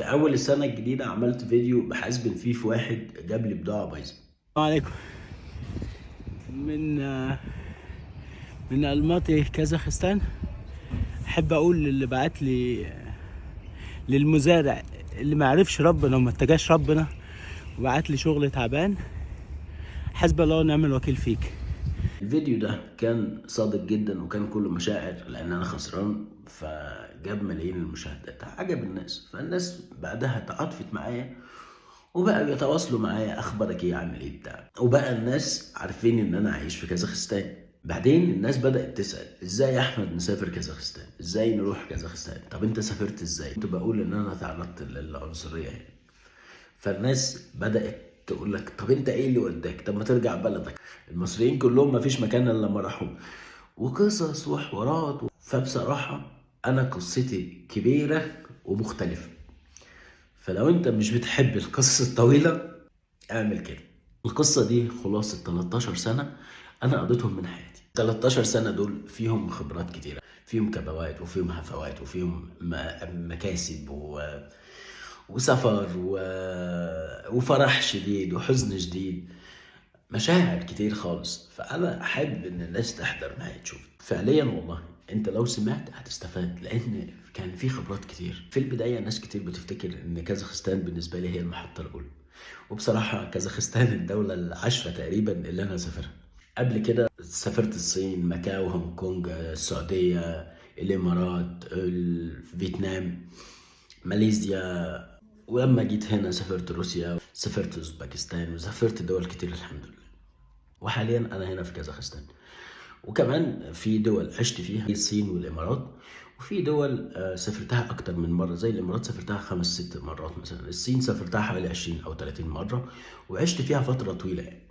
في اول السنه الجديده عملت فيديو بحاسبن فيه في واحد جاب لي بضاعه بايظه. السلام عليكم. من الماطي كازاخستان. احب اقول للي بعت لي، للمزارع اللي ما عرفش ربنا وما اتجاش ربنا وبعت لي شغل تعبان، حسبي الله ونعم الوكيل فيك. الفيديو ده كان صادق جدا وكان كله مشاعر لان انا خسران، فجاب ملايين المشاهدات، عجب الناس، فالناس بعدها تعاطفت معايا وبقى بيتواصلوا معايا، اخبارك ايه، عامل ايه، بتاع، وبقى الناس عارفين ان انا عايش في كازاخستان. بعدين الناس بدأت تسأل ازاي يا احمد نسافر كازاخستان، ازاي نروح كازاخستان، طب انت سافرت ازاي؟ كنت بقول ان انا تعرضت للعنصرية هنا، فالناس بدأت تقول لك طب انت ايه اللي وداك، طب ما ترجع بلدك، المصريين كلهم ما فيش مكان الا لما راحوا، وقصص وحوارات. فبصراحة انا قصتي كبيرة ومختلفة، فلو انت مش بتحب القصص الطويلة اعمل كده. القصة دي خلاصة 13 سنة انا قضيتهم من حياتي. 13 سنة دول فيهم خبرات كتيرة، فيهم كبوات وفيهم هفوات وفيهم مكاسب وسفر وفرح شديد وحزن شديد، مشاعر كتير خالص. فانا احب ان الناس تحضر معايا تشوف فعليا. والله انت لو سمعت هتستفاد، لان كان في خبرات كتير. في البدايه ناس كتير بتفتكر ان كازاخستان بالنسبه لي هي المحطه الاولى، وبصراحه كازاخستان الدوله العاشره تقريبا اللي انا سافرها. قبل كده سافرت الصين، ماكاو، هونج كونج، السعوديه، الامارات، فيتنام، ماليزيا، ولما جيت هنا سافرت روسيا، سافرت اوزبكستان، وسافرت دول كتير الحمد لله. وحاليا انا هنا في كازاخستان، وكمان في دول عشت فيها الصين والامارات، وفي دول سافرتها اكتر من مره، زي الامارات سافرتها 5 6 مرات مثلا، الصين سافرتها حوالي 20 او 30 مره، وعشت فيها فتره طويله يعني.